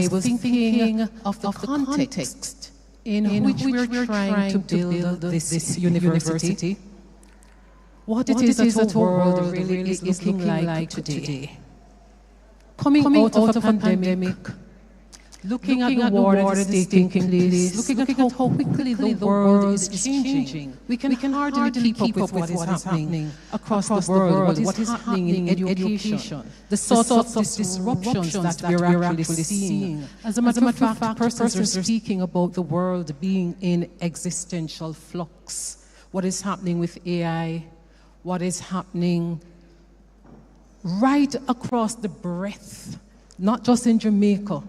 was thinking of the context in which we're trying to build this university, what it is that our world really is looking like today. Coming out of a pandemic, looking at the war that is taking place, looking at how quickly the world is changing. We can hardly keep up with what is happening across the world, what is happening in education, the sorts of disruptions that we're actually seeing. As a matter of fact, persons are speaking about the world being in existential flux. What is happening with AI, what is happening right across the breadth, not just in Jamaica.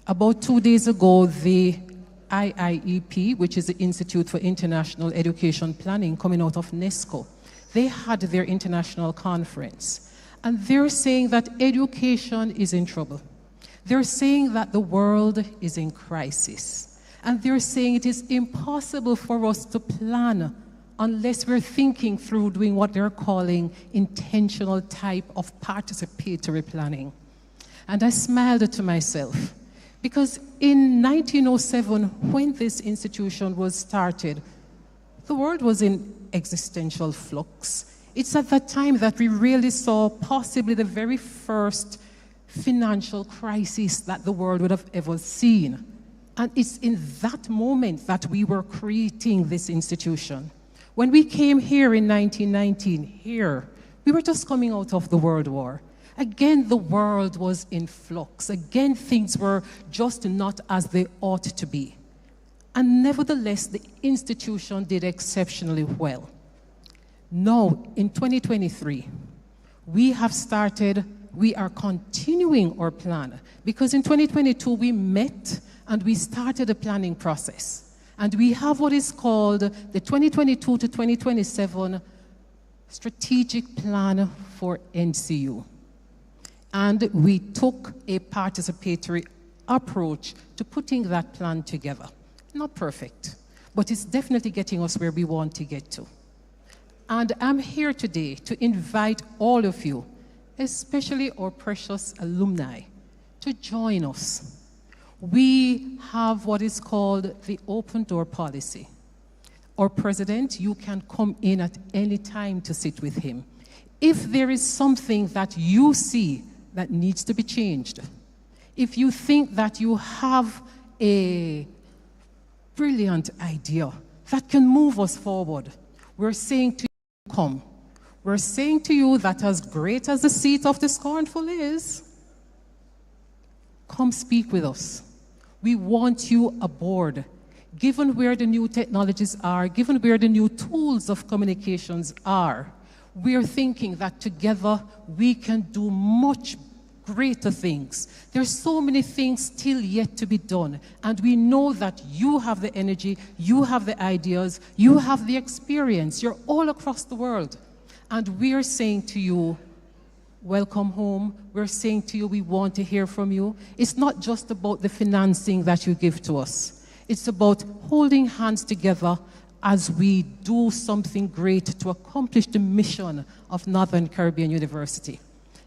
About 2 days ago, the IIEP, which is the Institute for International Education Planning coming out of UNESCO, they had their international conference. And they're saying that education is in trouble. They're saying that the world is in crisis. And they're saying it is impossible for us to plan unless we're thinking through doing what they're calling intentional type of participatory planning. And I smiled to myself, because in 1907, when this institution was started, the world was in existential flux. It's at that time that we really saw possibly the very first financial crisis that the world would have ever seen. And it's in that moment that we were creating this institution. When we came here in 1919, we were just coming out of the World War. Again, the world was in flux. Again, things were just not as they ought to be. And nevertheless, the institution did exceptionally well. Now, in 2023, we are continuing our plan, because in 2022, we met and we started a planning process. And we have what is called the 2022 to 2027 Strategic Plan for NCU. And we took a participatory approach to putting that plan together. Not perfect, but it's definitely getting us where we want to get to. And I'm here today to invite all of you, especially our precious alumni, to join us. We have what is called the open door policy. Our president, you can come in at any time to sit with him. If there is something that you see that needs to be changed, if you think that you have a brilliant idea that can move us forward, we're saying to you, come. We're saying to you that as great as the seat of the scornful is, come speak with us. We want you aboard. Given where the new technologies are, given where the new tools of communications are, we're thinking that together we can do much greater things. There's so many things still yet to be done, and we know that you have the energy, you have the ideas, you have the experience. You're all across the world. And we're saying to you, welcome home. We're saying to you, we want to hear from you. It's not just about the financing that you give to us. It's about holding hands together as we do something great to accomplish the mission of Northern Caribbean University.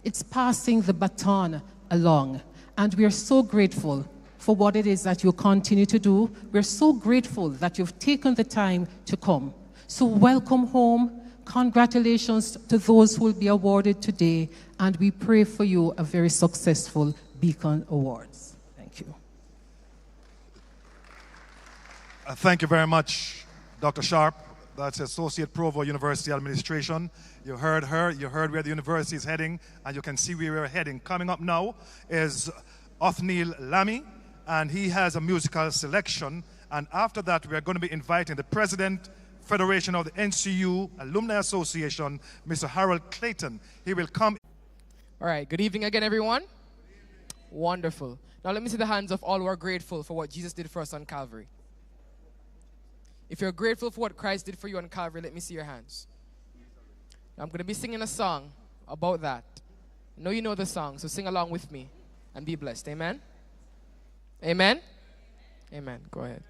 It's passing the baton along, and we are so grateful for what it is that you continue to do. We're so grateful that you've taken the time to come. So welcome home. Congratulations to those who will be awarded today, and we pray for you a very successful Beacon Awards. Thank you. Thank you very much, Dr. Sharp. That's Associate Provost, University Administration. You heard her, you heard where the university is heading, and you can see where we're heading. Coming up now is Othniel Lamy, and he has a musical selection. And after that, we're going to be inviting the President, Federation of the NCU Alumni Association, Mr. Harold Clayton. He will come. All right, good evening again, everyone. Wonderful. Now let me see the hands of all who are grateful for what Jesus did for us on Calvary. If you're grateful for what Christ did for you on Calvary, let me see your hands. Now, I'm going to be singing a song about that. I know you know the song, so sing along with me and be blessed. Amen? Amen? Amen. Go ahead.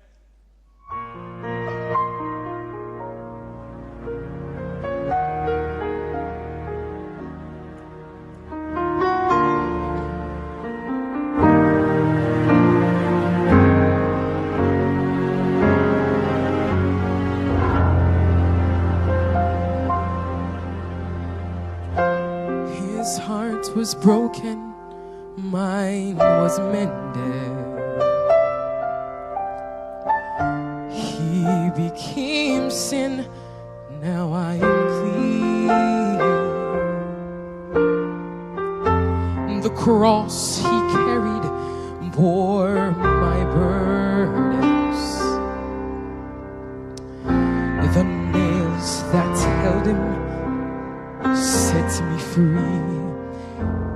His heart was broken, mine was mended. He became sin, now I am clean. The cross he carried bore my burdens. The nails that held him set me free.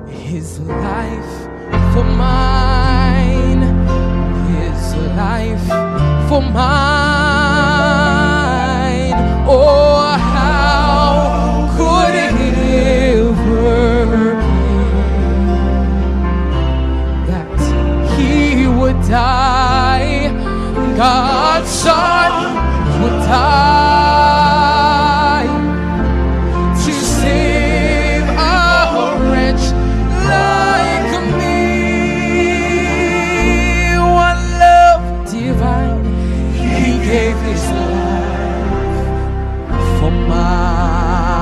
His life for mine, his life for mine. Oh, how could it ever be that he would die? God's Son would die to save a wretch like me. What love divine, he gave his life for mine.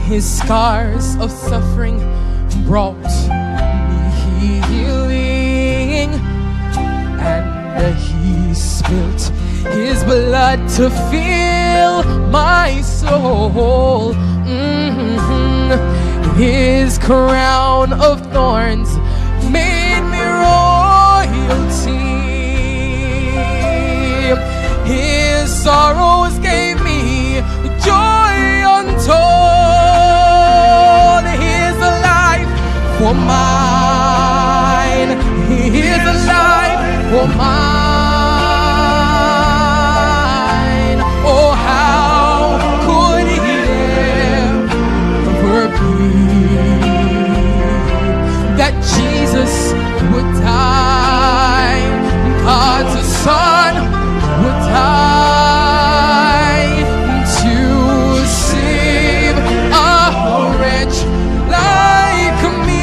His scars of suffering brought me healing, and he spilt his blood to fill my soul. His crown of thorns made me royalty. His sorrows gave me joy untold. His life for mine, his life for mine. Oh, how could it ever be that Jesus would die, God's Son would die to save a wretch like me?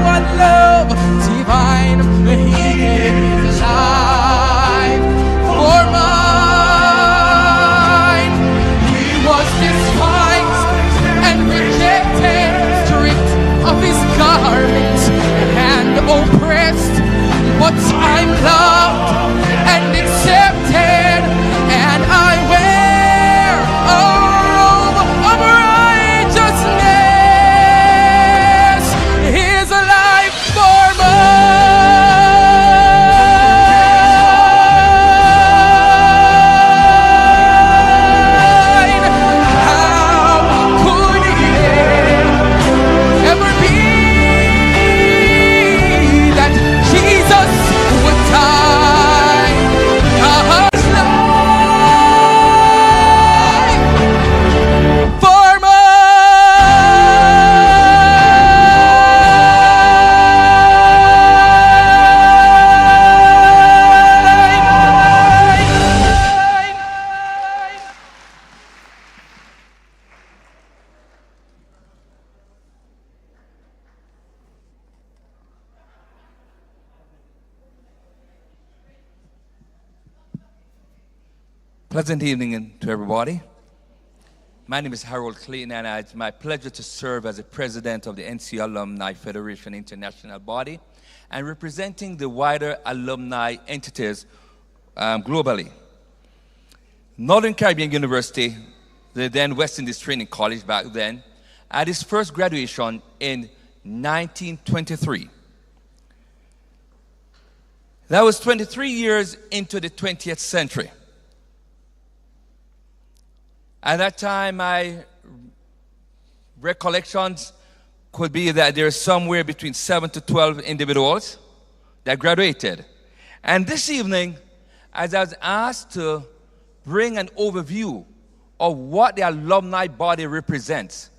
What love divine, he gave his life for mine. He was despised and rejected, stripped of his garment and oppressed, but I'm loved and accepted, and I wear a robe of righteousness. His life for mine. How could it ever be that Jesus would die? God's life for Pleasant evening to everybody. My name is Harold Clayton, and it's my pleasure to serve as the president of the NC Alumni Federation International Body and representing the wider alumni entities globally. Northern Caribbean University, the then West Indies Training College back then, had its first graduation in 1923. That was 23 years into the 20th century. At that time, my recollections could be that there are somewhere between 7 to 12 individuals that graduated. And this evening, as I was asked to bring an overview of what the alumni body represents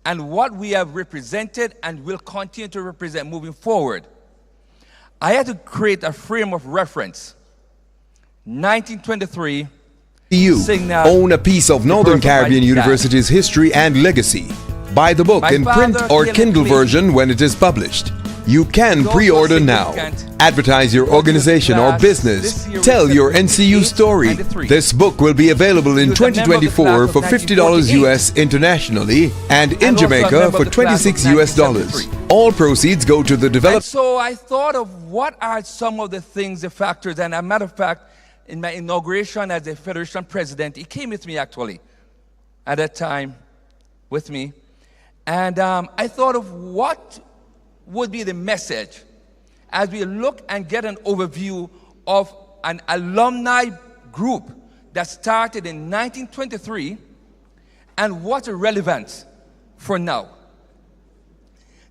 and what we have represented and will continue to represent moving forward, I had to create a frame of reference. 1923, You own a piece of Northern Caribbean University's history and legacy. Buy the book in print or Kindle version when it is published. You can Those pre-order are now. significant. Advertise your organization or business. Tell your NCU story. This book will be available in 2024 for $50 US internationally and in Jamaica for $26 US. All proceeds go to the And development. so I thought of what are some of the things, the factors, and as a matter of fact, in my inauguration as a Federation President, he came with me actually, at that time, with me. And I thought of what would be the message as we look and get an overview of an alumni group that started in 1923 and what's relevant for now.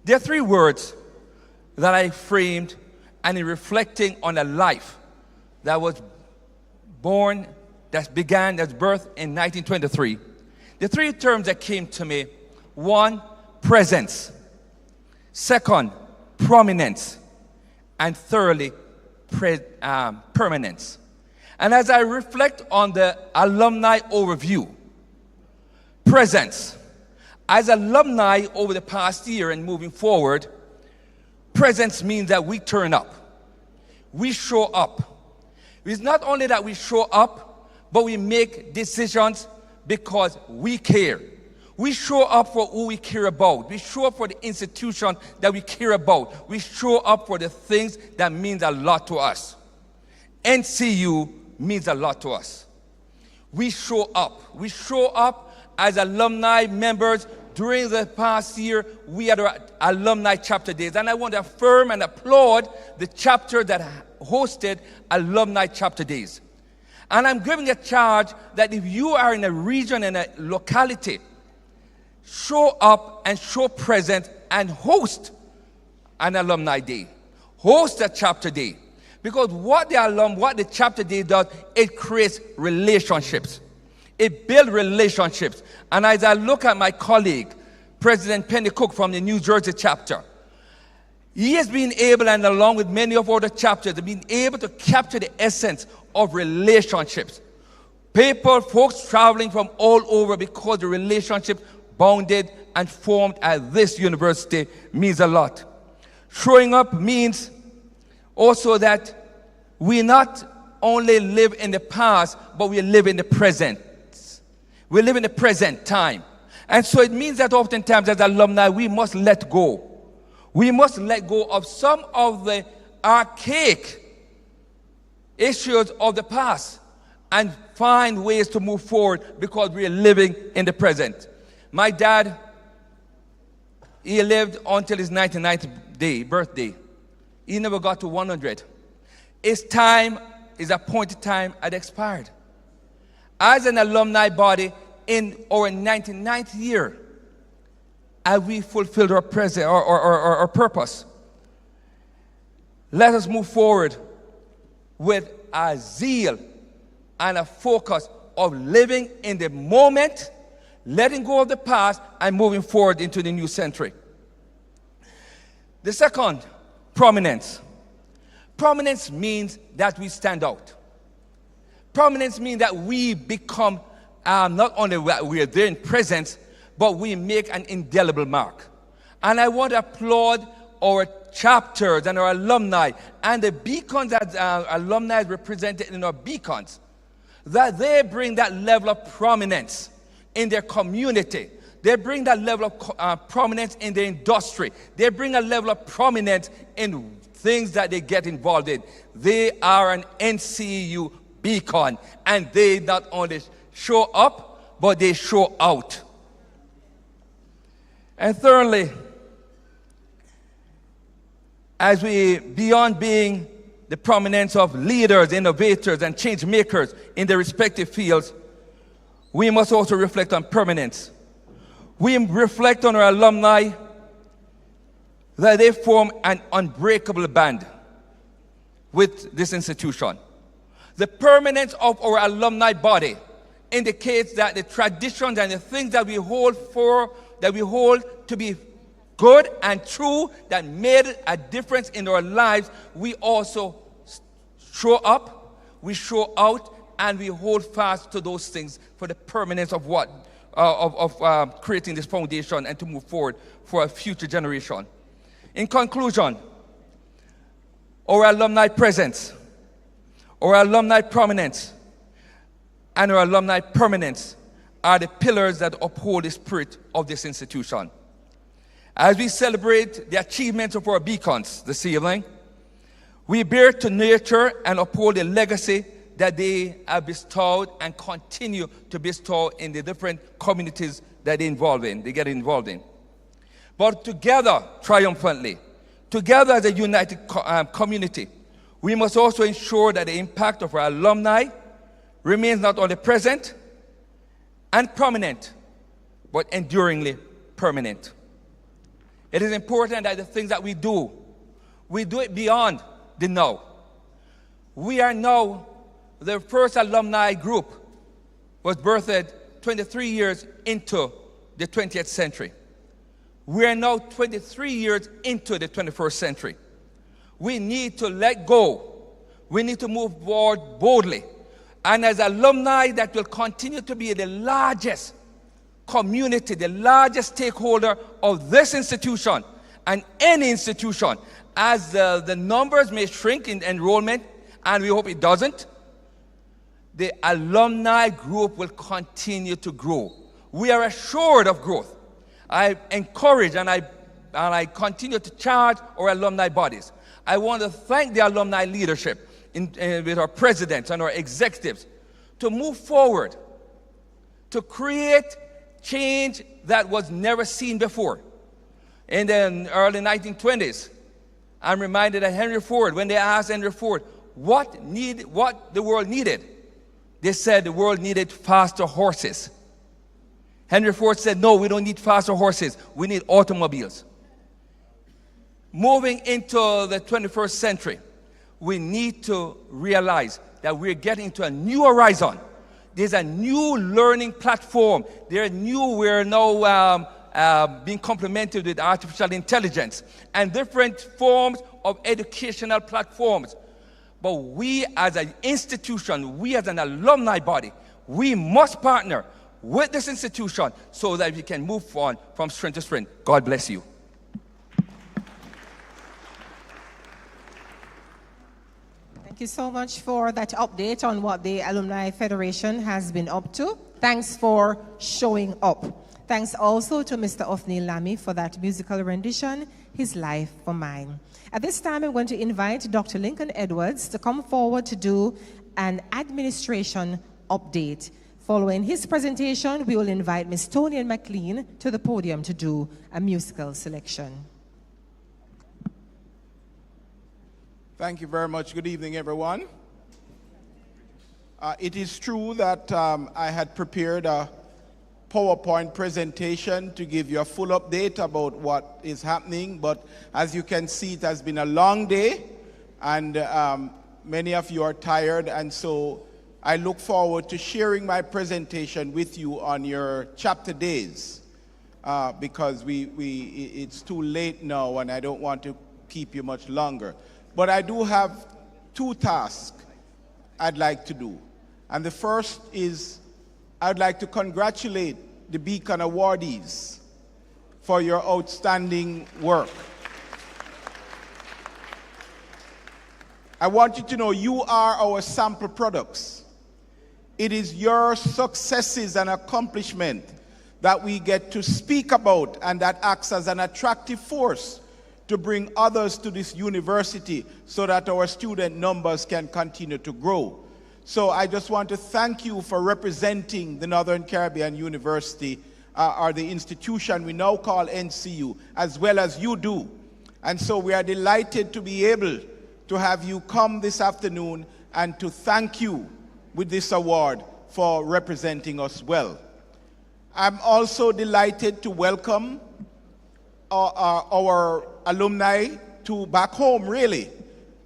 There are three words that I framed and in reflecting on a life that was born, that began, that's birthed in 1923. The three terms that came to me: one, presence; second, prominence; and thirdly, permanence. And as I reflect on the alumni overview, presence. As alumni over the past year and moving forward, presence means that we turn up. We show up. It's not only that we show up, but we make decisions because we care. We show up for who we care about. We show up for the institution that we care about. We show up for the things that means a lot to us. NCU means a lot to us. We show up. We show up as alumni members. During the past year, we had our alumni chapter days. And I want to affirm and applaud the chapter that hosted alumni chapter days. And I'm giving a charge that if you are in a region, in a locality, show up and show presence and host an alumni day. Host a chapter day. Because what the chapter day does, it creates relationships. It builds relationships. And as I look at my colleague, President Penny Cook from the New Jersey chapter, he has been able, and along with many of other chapters, have been able to capture the essence of relationships. People, folks traveling from all over because the relationship bounded and formed at this university means a lot. Showing up means also that we not only live in the past, but we live in the present. We live in the present time. And so it means that oftentimes as alumni, we must let go. We must let go of some of the archaic issues of the past and find ways to move forward because we are living in the present. My dad, he lived until his 99th birthday. He never got to 100. His time, his appointed time, had expired. As an alumni body, in our 99th year, have we fulfilled our purpose? Let us move forward with a zeal and a focus of living in the moment, letting go of the past, and moving forward into the new century. The second, prominence. Prominence means that we stand out. Prominence means that we become, not only we are there in presence, but we make an indelible mark. And I want to applaud our chapters and our alumni and the beacons that alumni represented in our beacons, that they bring that level of prominence in their community. They bring that level of prominence in their industry. They bring a level of prominence in things that they get involved in. They are an NCU beacon, and they not only show up, but they show out. And thirdly, as we, beyond being the prominence of leaders, innovators, and change makers in their respective fields, we must also reflect on permanence. We reflect on our alumni, that they form an unbreakable band with this institution. The permanence of our alumni body indicates that the traditions and the things that we hold to be good and true, that made a difference in our lives, we also show up, we show out, and we hold fast to those things for the permanence of creating this foundation and to move forward for a future generation. In conclusion, our alumni presence, our alumni prominence, and our alumni permanence are the pillars that uphold the spirit of this institution. As we celebrate the achievements of our beacons this evening, we bear to nurture and uphold the legacy that they have bestowed and continue to bestow in the different communities that they get involved in. But together, triumphantly, together as a united community, we must also ensure that the impact of our alumni remains not only present and prominent, but enduringly permanent. It is important that the things that we do it beyond the now. We are now, the first alumni group was birthed 23 years into the 20th century. We are now 23 years into the 21st century. We need to let go. We need to move forward boldly. And as alumni that will continue to be the largest community, the largest stakeholder of this institution and any institution, as the numbers may shrink in enrollment, and we hope it doesn't, the alumni group will continue to grow. We are assured of growth. I encourage and I continue to charge our alumni bodies. I want to thank the alumni leadership with our presidents and our executives to move forward, to create change that was never seen before. In the early 1920s, I'm reminded of Henry Ford. When they asked Henry Ford what the world needed, they said the world needed faster horses. Henry Ford said, no, we don't need faster horses. We need automobiles. Moving into the 21st century, we need to realize that we're getting to a new horizon. There's a new learning platform. We're now being complemented with artificial intelligence and different forms of educational platforms. But we as an institution, we as an alumni body, we must partner with this institution so that we can move on from strength to strength. God bless you. Thank you so much for that update on what the Alumni Federation has been up to. Thanks for showing up. Thanks also to Mr. Othniel Lamy for that musical rendition, His Life for Mine. At this time, I'm going to invite Dr. Lincoln Edwards to come forward to do an administration update. Following his presentation, we will invite Ms. Tonian McLean to the podium to do a musical selection. Thank you very much. Good evening, everyone. It is true that I had prepared a PowerPoint presentation to give you a full update about what is happening, but as you can see, it has been a long day, and many of you are tired, and so I look forward to sharing my presentation with you on your chapter days, because it's too late now, and I don't want to keep you much longer. But I do have two tasks I'd like to do. And the first is I'd like to congratulate the Beacon awardees for your outstanding work. I want you to know you are our sample products. It is your successes and accomplishment that we get to speak about, and that acts as an attractive force to bring others to this university so that our student numbers can continue to grow. So I just want to thank you for representing the Northern Caribbean University, or the institution we now call NCU, as well as you do. And so we are delighted to be able to have you come this afternoon and to thank you with this award for representing us well. I'm also delighted to welcome our alumni to back home, really.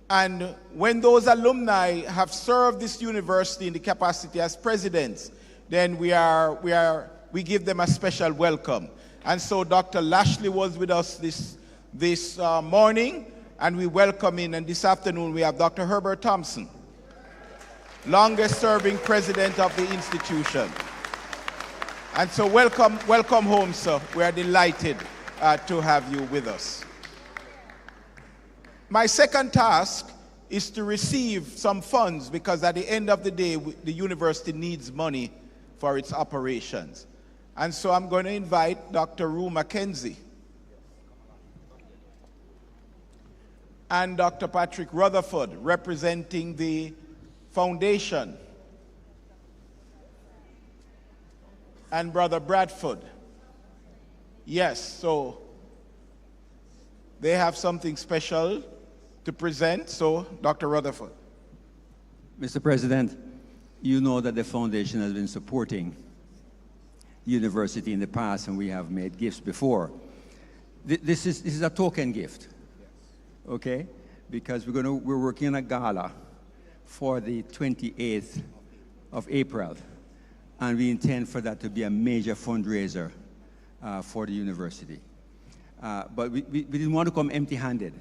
And when those alumni have served this university in the capacity as presidents, then we give them a special welcome. And so Dr. Lashley was with us this morning, and we welcome him. And this afternoon we have Dr. Herbert Thompson, longest serving president of the institution. And so welcome home, sir. We are delighted to have you with us. My second task is to receive some funds, because at the end of the day, the university needs money for its operations. And so I'm going to invite Dr. Rue Mackenzie and Dr. Patrick Rutherford, representing the foundation, and Brother Bradford. Yes, so they have something special to present. So, Dr. Rutherford. Mr. President, you know that the foundation has been supporting the university in the past, and we have made gifts before. This is a token gift, okay? Because we're working on a gala for the 28th of April, and we intend for that to be a major fundraiser for the university. But we didn't want to come empty-handed.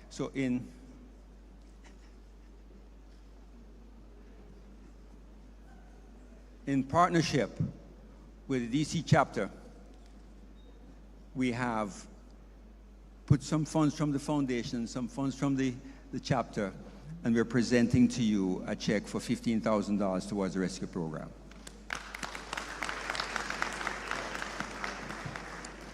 So in partnership with the DC chapter, we have put some funds from the foundation, some funds from the chapter, and we're presenting to you a check for $15,000 towards the rescue program.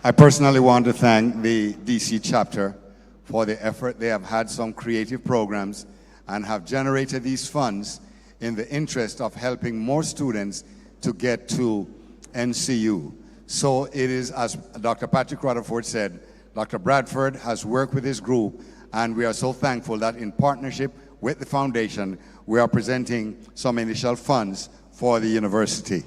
I personally want to thank the DC chapter for the effort. They have had some creative programs and have generated these funds in the interest of helping more students to get to NCU. So it is, as Dr. Patrick Rutherford said, Dr. Bradford has worked with his group, and we are so thankful that in partnership with the foundation, we are presenting some initial funds for the university.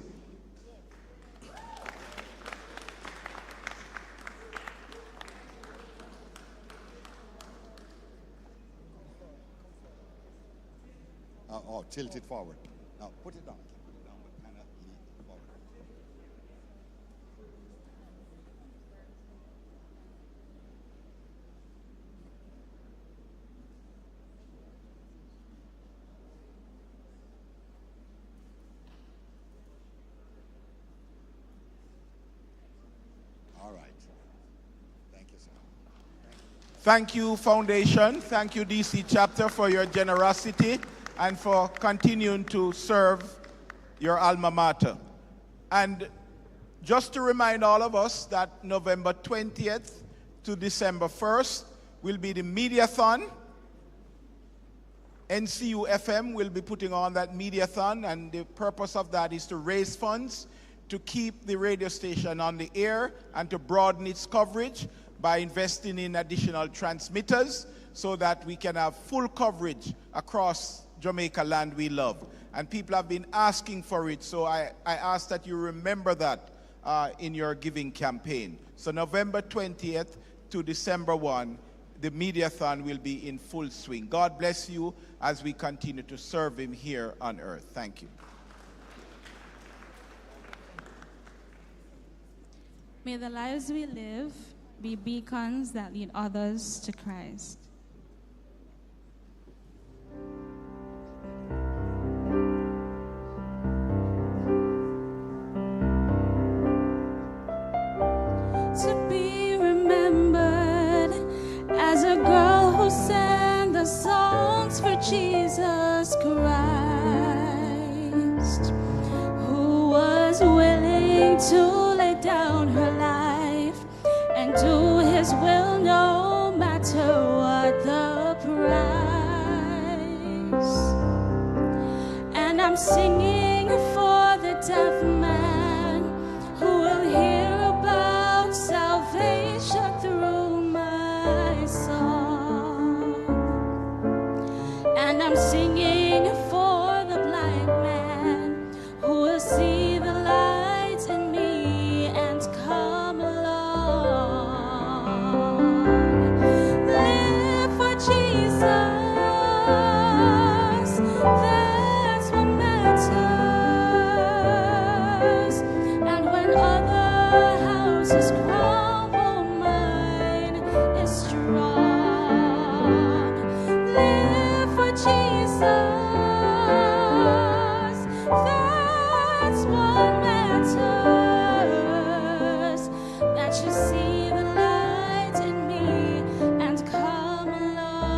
Tilt it forward. Now put it down. Put it down, but kind of lean forward. All right. Thank you, sir. Thank you, Foundation. Thank you, DC chapter, for your generosity and for continuing to serve your alma mater. And just to remind all of us that November 20th to December 1st will be the Mediathon. NCU FM will be putting on that Mediathon, and the purpose of that is to raise funds to keep the radio station on the air and to broaden its coverage by investing in additional transmitters so that we can have full coverage across Jamaica land we love. And people have been asking for it, so I ask that you remember that in your giving campaign. So November 20th to December 1, the Mediathon will be in full swing. God bless you as we continue to serve him here on earth. Thank you. May the lives we live be beacons that lead others to Christ. To be remembered as a girl who sang the songs for Jesus Christ, who was willing to lay down her life and do his will no matter what the price. And I'm singing for the deaf man who will hear about salvation through my song. And I'm singing for the blind man who will see the light in me and come along. Live for Jesus, that's what matters. And when other houses crumble, mine is strong. Live for Jesus, that's what matters. That you see the light in me and come along.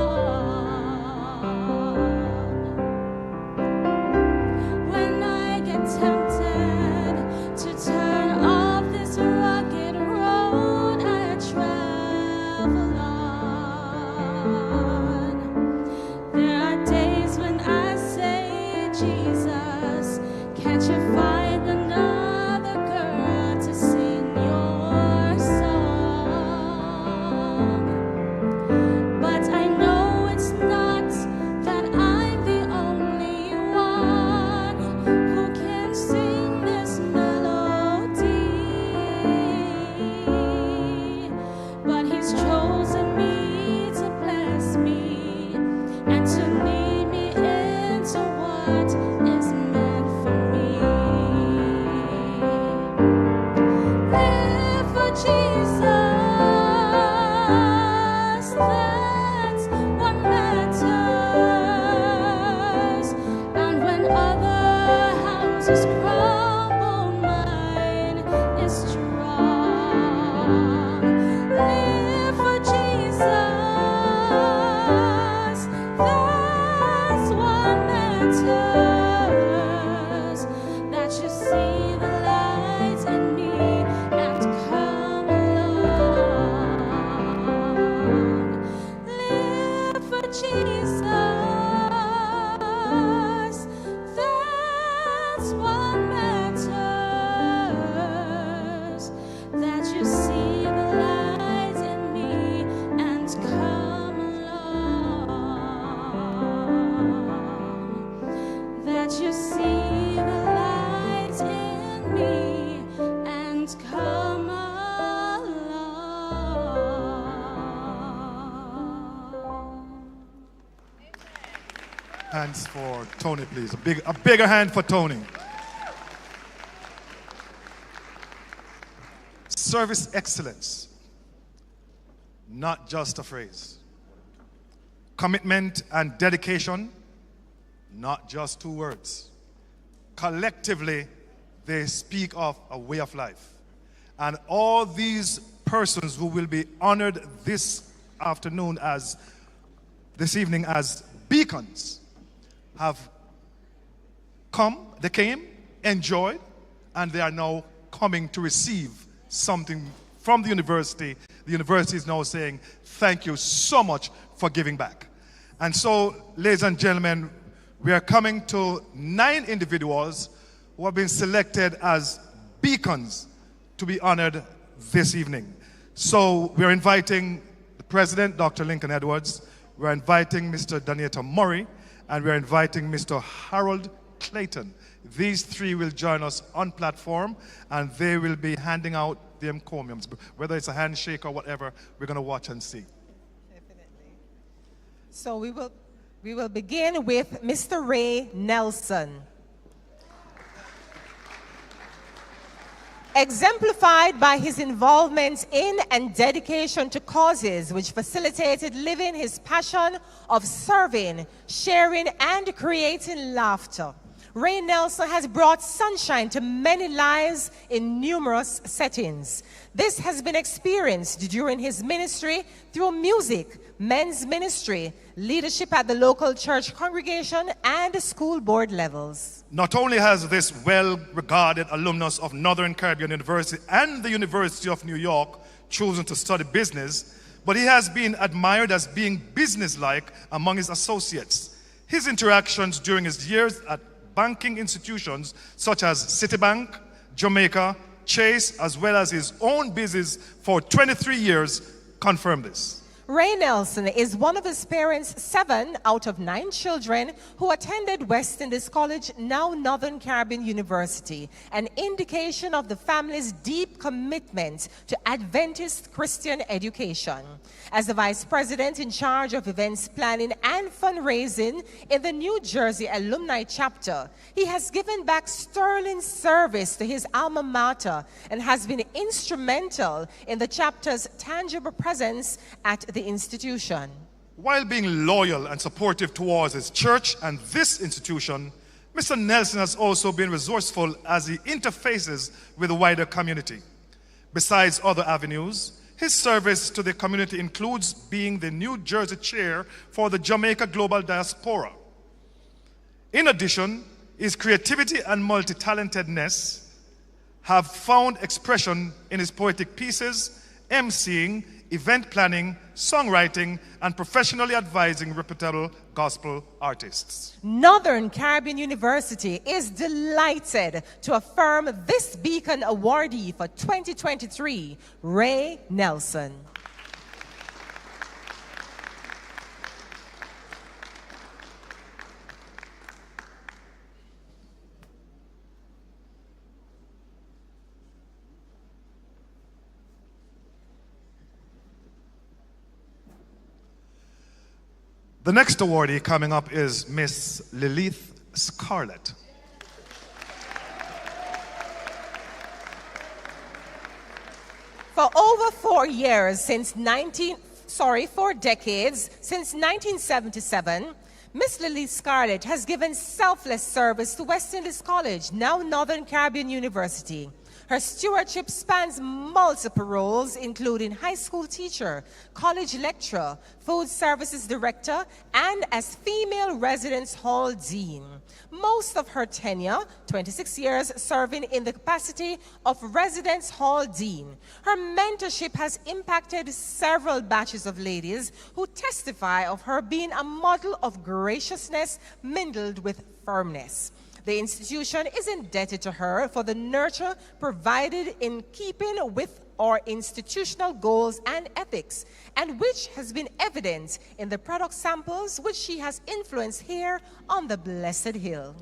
strong. Live for Jesus, that's what matters. That you see the light in me and come along. Live for Jesus, that's what matters. That you see the light in me and come along. That you see the light in me and come along. Hands for Tony, please. A bigger hand for Tony. Service excellence, not just a phrase. Commitment and dedication, not just two words. Collectively, they speak of a way of life. And all these persons who will be honored this evening as beacons have they came, enjoyed, and they are now coming to receive something from the university. The university is now saying, thank you so much for giving back. And so, ladies and gentlemen, we are coming to 9 individuals who have been selected as beacons to be honored this evening. So we're inviting the president, Dr. Lincoln Edwards, we're inviting Mr. Danita Murray, and we're inviting Mr. Harold Clayton. These 3 will join us on platform, and they will be handing out the encomiums. Whether it's a handshake or whatever, we're going to watch and see. Definitely. So we will begin with Mr. Ray Nelson. Exemplified by his involvement in and dedication to causes which facilitated living his passion of serving, sharing, and creating laughter. Ray Nelson has brought sunshine to many lives in numerous settings. This has been experienced during his ministry through music, men's ministry, leadership at the local church congregation, and school board levels. Not only has this well-regarded alumnus of Northern Caribbean University and the University of New York chosen to study business, but he has been admired as being businesslike among his associates. His interactions during his years at banking institutions such as Citibank, Jamaica, Chase, as well as his own business for 23 years confirm this. Ray Nelson is one of his parents' 7 out of 9 children who attended West Indies College, now Northern Caribbean University, an indication of the family's deep commitment to Adventist Christian education. As the vice president in charge of events planning and fundraising in the New Jersey Alumni chapter, he has given back sterling service to his alma mater and has been instrumental in the chapter's tangible presence at the institution. While being loyal and supportive towards his church and this institution, Mr. Nelson has also been resourceful as he interfaces with the wider community. Besides other avenues, his service to the community includes being the New Jersey chair for the Jamaica Global Diaspora. In addition, his creativity and multi-talentedness have found expression in his poetic pieces, emceeing, event planning, songwriting, and professionally advising reputable gospel artists. Northern Caribbean University is delighted to affirm this Beacon Awardee for 2023, Ray Nelson. The next awardee coming up is Miss Lilith Scarlett. For over 4 decades, since 1977, Miss Lilith Scarlett has given selfless service to West Indies College, now Northern Caribbean University. Her stewardship spans multiple roles, including high school teacher, college lecturer, food services director, and as female residence hall dean. Most of her tenure, 26 years serving in the capacity of residence hall dean. Her mentorship has impacted several batches of ladies who testify of her being a model of graciousness mingled with firmness. The institution is indebted to her for the nurture provided in keeping with our institutional goals and ethics, and which has been evident in the product samples which she has influenced here on the Blessed Hill.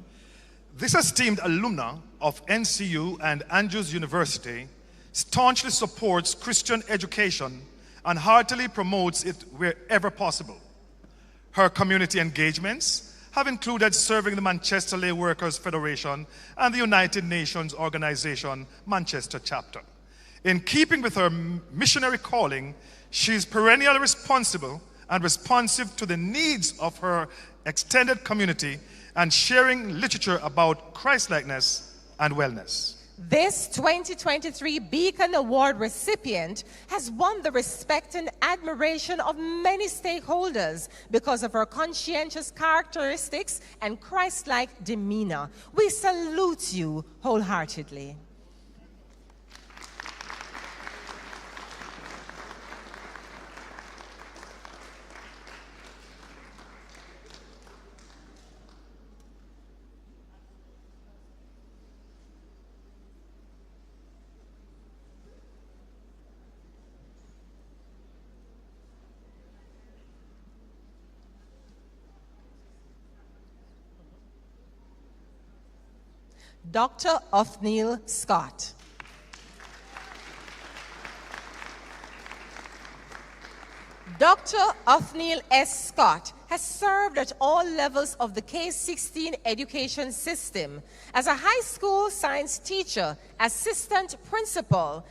This esteemed alumna of NCU and Andrews University staunchly supports Christian education and heartily promotes it wherever possible. Her community engagements have included serving the Manchester Lay Workers Federation and the United Nations Organization Manchester chapter. In keeping with her missionary calling, she is perennially responsible and responsive to the needs of her extended community and sharing literature about Christlikeness and wellness. This 2023 Beacon Award recipient has won the respect and admiration of many stakeholders because of her conscientious characteristics and Christ-like demeanor. We salute you wholeheartedly. Dr. Othniel Scott. Dr. Othniel S. Scott has served at all levels of the K-16 education system as a high school science teacher, assistant principal,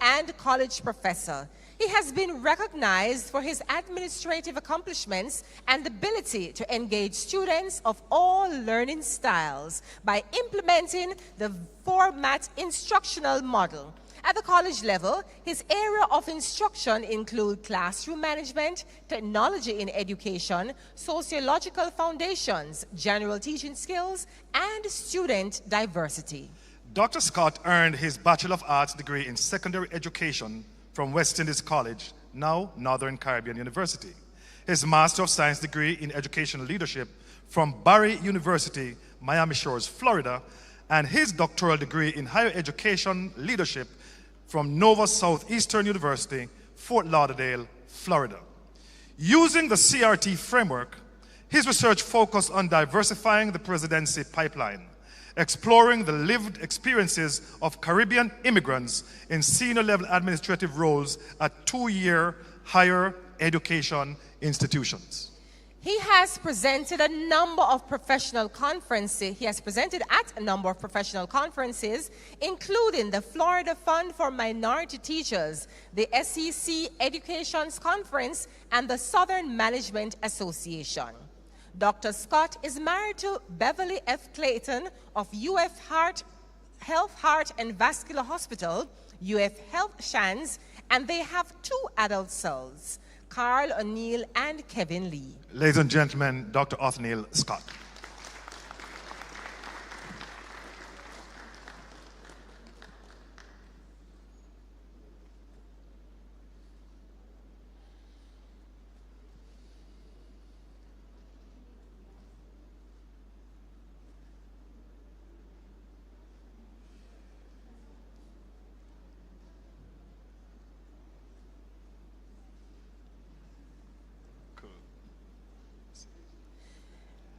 and college professor. He has been recognized for his administrative accomplishments and ability to engage students of all learning styles by implementing the format instructional model. At the college level, his area of instruction include classroom management, technology in education, sociological foundations, general teaching skills, and student diversity. Dr. Scott earned his Bachelor of Arts degree in secondary education from West Indies College, now Northern Caribbean University. His Master of Science degree in Educational Leadership from Barry University, Miami Shores, Florida, and his doctoral degree in Higher Education Leadership from Nova Southeastern University, Fort Lauderdale, Florida. Using the CRT framework, his research focused on diversifying the presidency pipeline, exploring the lived experiences of Caribbean immigrants in senior-level administrative roles at two-year higher education institutions. He has presented at a number of professional conferences, including the Florida Fund for Minority Teachers, the SEC Educations Conference, and the Southern Management Association. Dr. Scott is married to Beverly F. Clayton of UF Health, Heart and Vascular Hospital, UF Health Shands, and they have two adult sons, Carl O'Neill and Kevin Lee. Ladies and gentlemen, Dr. Othniel Scott.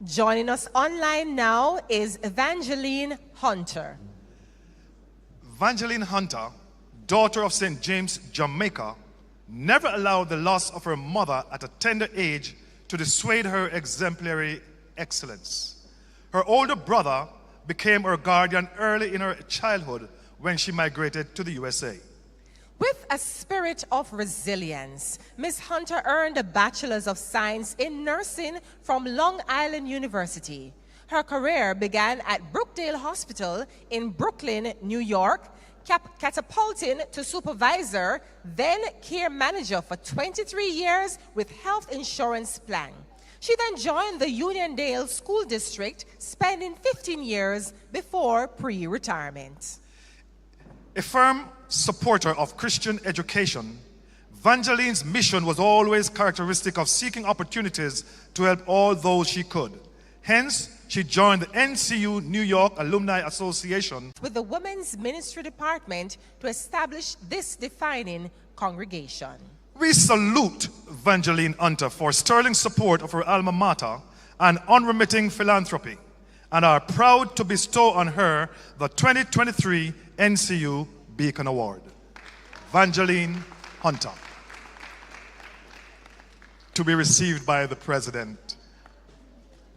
Joining us online now is Evangeline Hunter. Evangeline Hunter, daughter of St. James, Jamaica, never allowed the loss of her mother at a tender age to dissuade her exemplary excellence. Her older brother became her guardian early in her childhood when she migrated to the USA. With a spirit of resilience, Ms. Hunter earned a Bachelor's of Science in Nursing from Long Island University. Her career began at Brookdale Hospital in Brooklyn, New York, catapulting to supervisor, then care manager for 23 years with health insurance plan. She then joined the Uniondale School District, spending 15 years before pre-retirement. A firm supporter of Christian education, Vangeline's mission was always characteristic of seeking opportunities to help all those she could. Hence, she joined the NCU New York Alumni Association with the Women's Ministry Department to establish this defining congregation. We salute Vangeline Hunter for sterling support of her alma mater and unremitting philanthropy, and are proud to bestow on her the 2023 NCU Beacon Award. Vangeline Hunter. To be received by the President,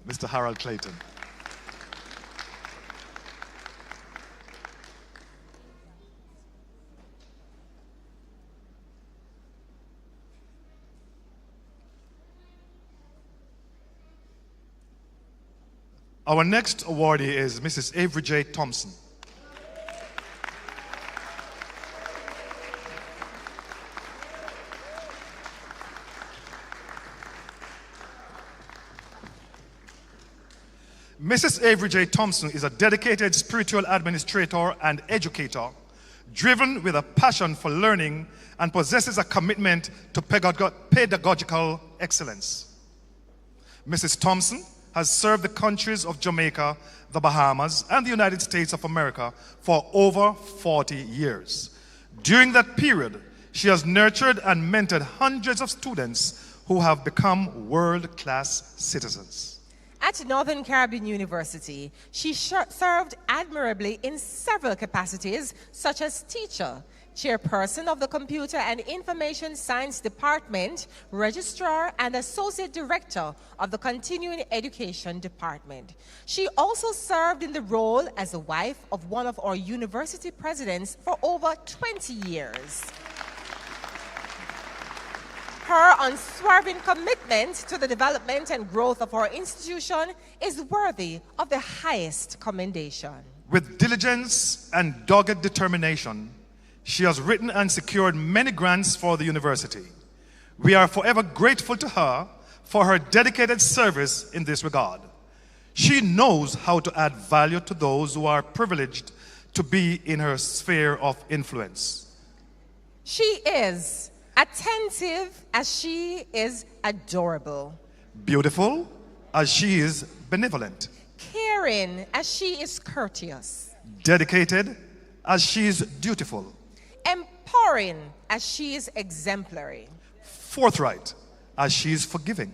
Mr. Harold Clayton. Our next awardee is Mrs. Avery J. Thompson. Mrs. Avery J. Thompson is a dedicated spiritual administrator and educator, driven with a passion for learning and possesses a commitment to pedagogical excellence. Mrs. Thompson has served the countries of Jamaica, the Bahamas, and the United States of America for over 40 years. During that period, she has nurtured and mentored hundreds of students who have become world-class citizens. At Northern Caribbean University, she served admirably in several capacities, such as teacher, chairperson of the Computer and Information Science Department, registrar, and associate director of the Continuing Education Department. She also served in the role as the wife of one of our university presidents for over 20 years. Her unswerving commitment to the development and growth of our institution is worthy of the highest commendation. With diligence and dogged determination, she has written and secured many grants for the university. We are forever grateful to her for her dedicated service in this regard. She knows how to add value to those who are privileged to be in her sphere of influence. She is attentive as she is adorable. Beautiful as she is benevolent. Caring as she is courteous. Dedicated as she is dutiful. Empowering as she is exemplary. Forthright as she is forgiving.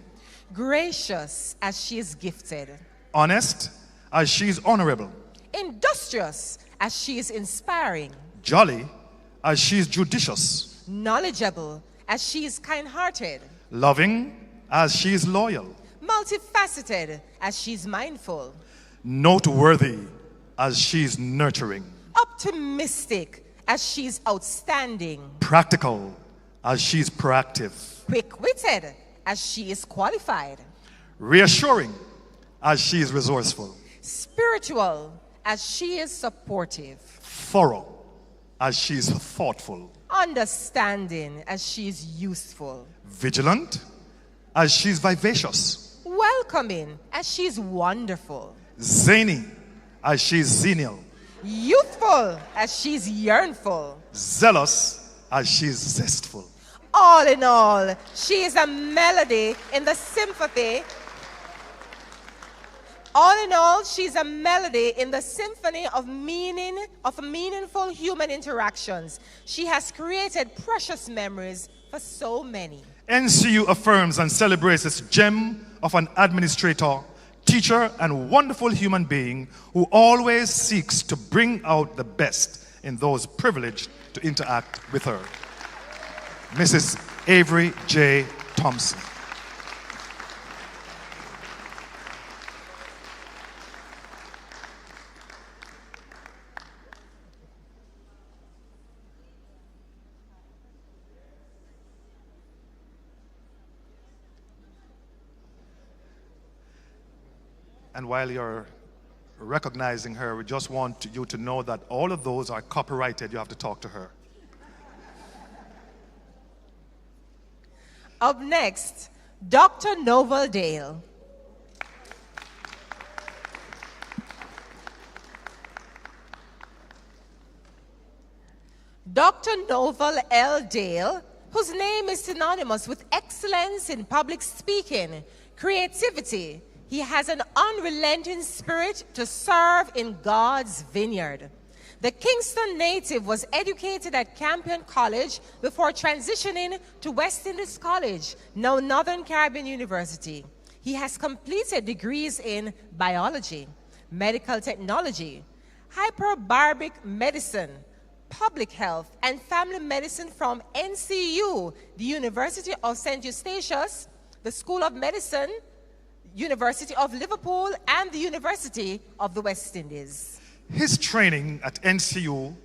Gracious as she is gifted. Honest as she is honorable. Industrious as she is inspiring. Jolly as she is judicious. Knowledgeable as she is kind-hearted. Loving as she is loyal. Multifaceted as she is mindful. Noteworthy as she is nurturing. Optimistic as she is outstanding. Practical as she is proactive. Quick-witted as she is qualified. Reassuring as she is resourceful. Spiritual as she is supportive. Thorough as she is thoughtful. Understanding as she is useful. Vigilant as she is vivacious. Welcoming as she is wonderful. Zany as she is zenial. Youthful as she is yearnful. Zealous as she is zestful. All in all, she is a melody in the symphony. All in all, she's a melody in the symphony of meaningful human interactions. She has created precious memories for so many. NCU affirms and celebrates this gem of an administrator, teacher, and wonderful human being who always seeks to bring out the best in those privileged to interact with her. Mrs. Avery J. Thompson. And while you're recognizing her, we just want you to know that all of those are copyrighted. You have to talk to her. Up next, Dr. Novel Dale. Dr. Novel L. Dale, whose name is synonymous with excellence in public speaking, creativity. He has an unrelenting spirit to serve in God's vineyard. The Kingston native was educated at Campion College before transitioning to West Indies College, now Northern Caribbean University. He has completed degrees in biology, medical technology, hyperbaric medicine, public health, and family medicine from NCU, the University of St. Eustatius, the School of Medicine, University of Liverpool, and the University of the West Indies. His training at NCU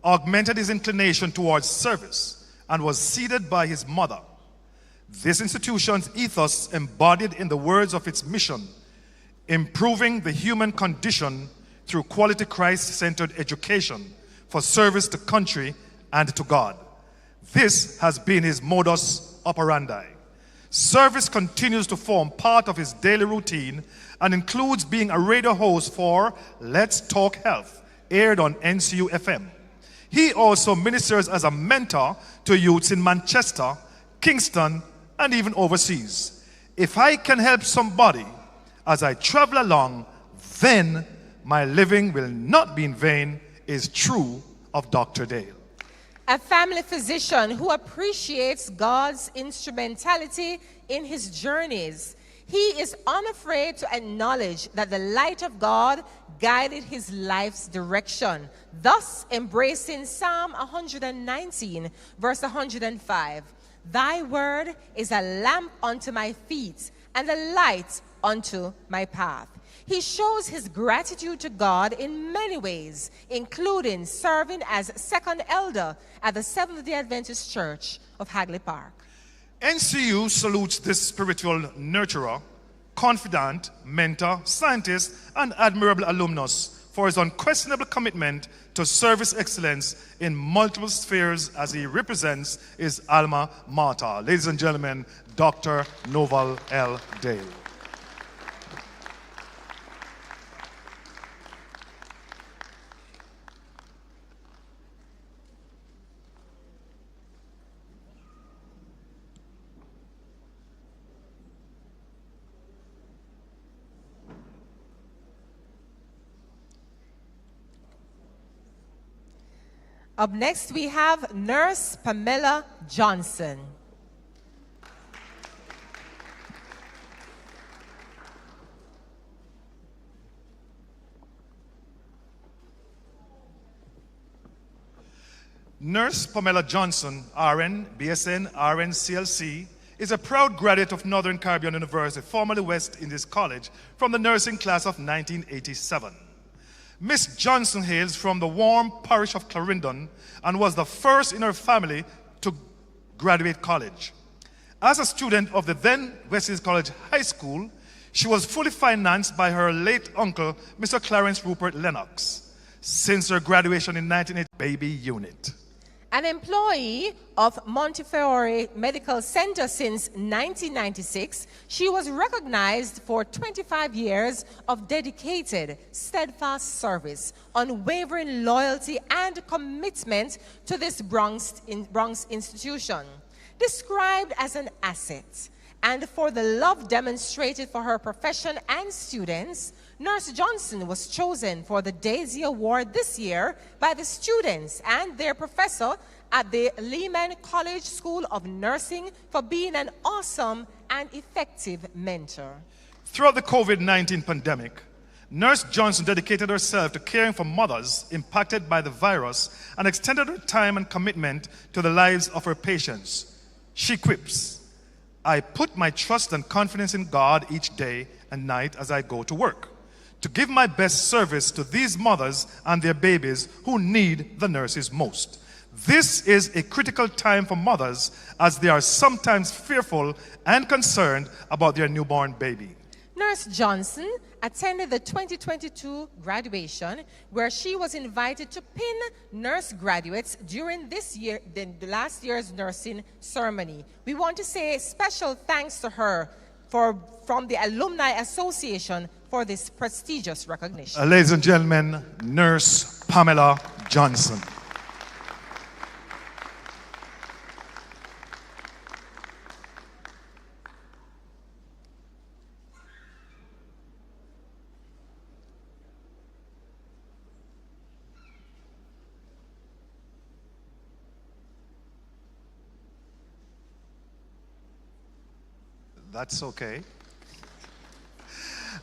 augmented his inclination towards service and was seeded by his mother. This institution's ethos embodied in the words of its mission, improving the human condition through quality Christ-centered education for service to country and to God. This has been his modus operandi. Service continues to form part of his daily routine and includes being a radio host for Let's Talk Health, aired on NCU FM. He also ministers as a mentor to youths in Manchester, Kingston, and even overseas. If I can help somebody as I travel along, then my living will not be in vain, is true of Dr. Dale. A family physician who appreciates God's instrumentality in his journeys. He is unafraid to acknowledge that the light of God guided his life's direction, thus embracing Psalm 119, verse 105. Thy word is a lamp unto my feet and a light unto my path. He shows his gratitude to God in many ways, including serving as second elder at the Seventh-day Adventist Church of Hagley Park. NCU salutes this spiritual nurturer, confidant, mentor, scientist, and admirable alumnus for his unquestionable commitment to service excellence in multiple spheres as he represents his alma mater. Ladies and gentlemen, Dr. Novel L. Dale. Up next, we have Nurse Pamela Johnson. Nurse Pamela Johnson, RN, BSN, RN, CLC, is a proud graduate of Northern Caribbean University, formerly West Indies College, from the nursing class of 1987. Miss Johnson hails from the warm parish of Clarendon and was the first in her family to graduate college. As a student of the then West Indies College High School, she was fully financed by her late uncle, Mr. Clarence Rupert Lennox. Since her graduation in 1980, baby unit. An employee of Montefiore Medical Center since 1996, she was recognized for 25 years of dedicated, steadfast service, unwavering loyalty, and commitment to this Bronx institution. Described as an asset, and for the love demonstrated for her profession and students, Nurse Johnson was chosen for the Daisy Award this year by the students and their professor at the Lehman College School of Nursing for being an awesome and effective mentor. Throughout the COVID-19 pandemic, Nurse Johnson dedicated herself to caring for mothers impacted by the virus and extended her time and commitment to the lives of her patients. She quips, "I put my trust and confidence in God each day and night as I go to work, to give my best service to these mothers and their babies who need the nurses most. This is a critical time for mothers as they are sometimes fearful and concerned about their newborn baby." Nurse Johnson attended the 2022 graduation, where she was invited to pin nurse graduates during the last year's nursing ceremony. We want to say special thanks to her from the Alumni Association for this prestigious recognition. Ladies and gentlemen, Nurse Pamela Johnson. That's okay.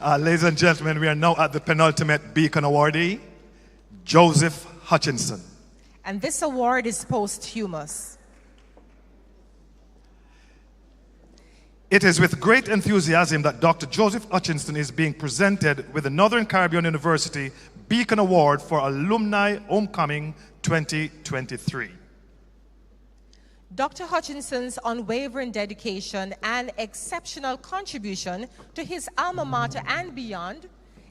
Ladies and gentlemen, we are now at the penultimate Beacon Awardee, Joseph Hutchinson. And this award is posthumous. It is with great enthusiasm that Dr. Joseph Hutchinson is being presented with the Northern Caribbean University Beacon Award for Alumni Homecoming 2023. Dr. Hutchinson's unwavering dedication and exceptional contribution to his alma mater and beyond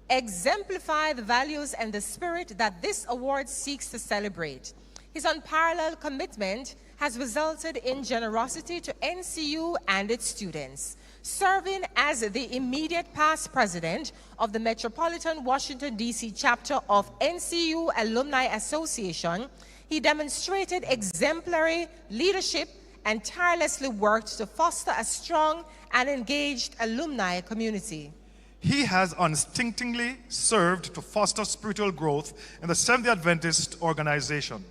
exemplify the values and the spirit that this award seeks to celebrate. His unparalleled commitment has resulted in generosity to NCU and its students. Serving as the immediate past president of the Metropolitan Washington, D.C. chapter of NCU Alumni Association, he demonstrated exemplary leadership and tirelessly worked to foster a strong and engaged alumni community. He has unstintingly served to foster spiritual growth in the Seventh-day Adventist organization.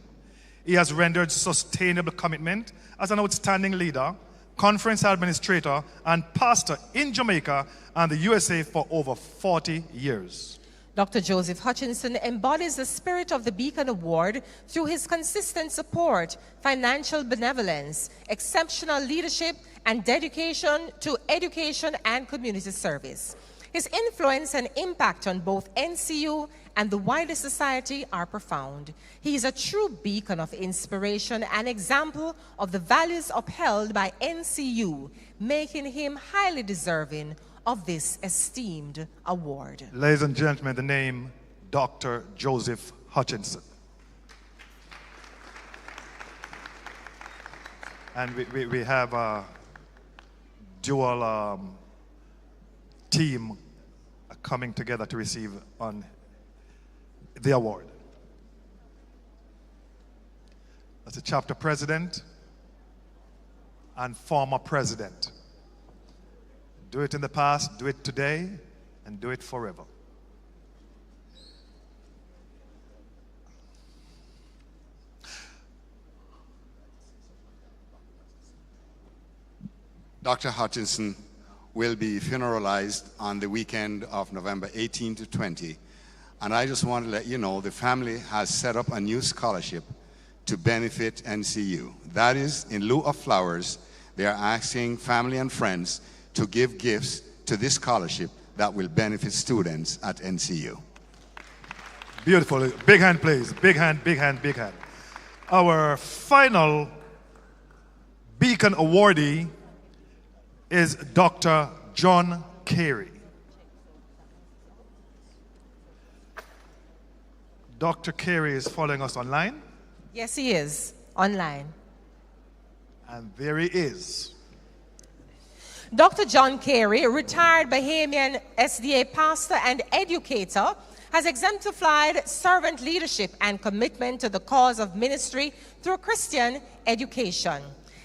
He has rendered sustainable commitment as an outstanding leader, conference administrator, and pastor in Jamaica and the USA for over 40 years. Dr. Joseph Hutchinson embodies the spirit of the Beacon Award through his consistent support, financial benevolence, exceptional leadership, and dedication to education and community service. His influence and impact on both NCU and the wider society are profound. He is a true beacon of inspiration and example of the values upheld by NCU, making him highly deserving of this esteemed award. Ladies and gentlemen, the name Dr. Joseph Hutchinson. And we have a dual team coming together to receive on the award. That's a chapter president and former president. Do it in the past, do it today, and do it forever. Dr. Hutchinson will be funeralized on the weekend of November 18 to 20. And I just want to let you know the family has set up a new scholarship to benefit NCU. That is, in lieu of flowers, they are asking family and friends to give gifts to this scholarship that will benefit students at NCU. Beautiful. Big hand, please. Big hand, big hand, big hand. Our final Beacon awardee is Dr. John Carey. Dr. Carey is following us online. Yes, he is, online. And there he is. Dr. John Carey, retired Bahamian SDA pastor and educator, has exemplified servant leadership and commitment to the cause of ministry through Christian education.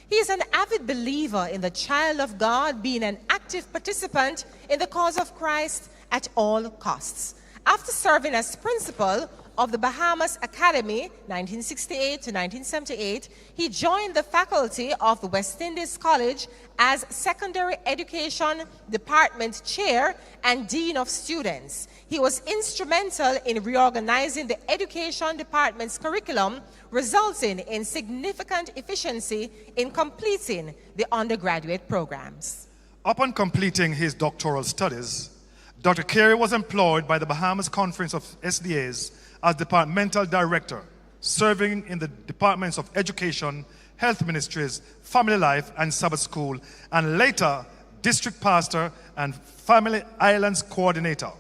He is an avid believer in the child of God, being an active participant in the cause of Christ at all costs. After serving as principal of the Bahamas Academy, 1968 to 1978, he joined the faculty of the West Indies College as Secondary Education Department Chair and Dean of Students. He was instrumental in reorganizing the Education Department's curriculum, resulting in significant efficiency in completing the undergraduate programs. Upon completing his doctoral studies, Dr. Carey was employed by the Bahamas Conference of SDAs as departmental director, serving in the departments of education, health ministries, family life, and Sabbath school, and later district pastor, and Family Islands coordinator.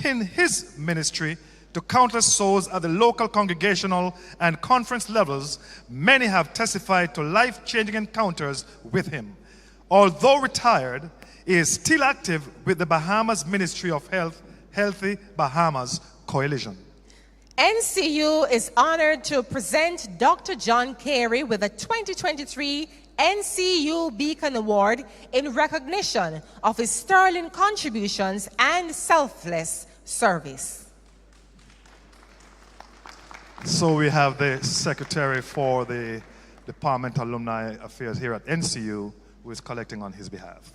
In his ministry to countless souls at the local congregational and conference levels, many have testified to life-changing encounters with him. Although retired, he is still active with the Bahamas Ministry of Health, Healthy Bahamas Coalition. NCU is honored to present Dr. John Carey with the 2023 NCU Beacon Award in recognition of his sterling contributions and selfless service. So we have the Secretary for the Department of Alumni Affairs here at NCU who is collecting on his behalf.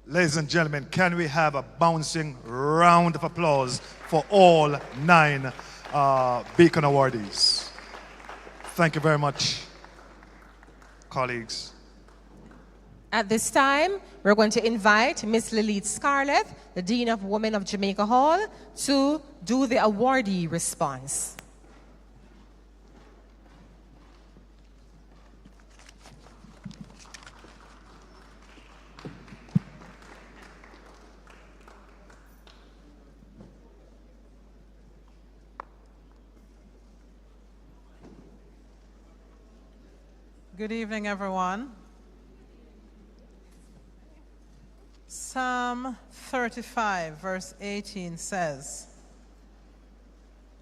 Ladies and gentlemen, can we have a bouncing round of applause for all 9 Beacon awardees? Thank you very much, colleagues. At this time, we're going to invite Ms. Lilith Scarlett, the Dean of Women of Jamaica Hall, to do the awardee response. Good evening, everyone. Psalm 35, verse 18 says,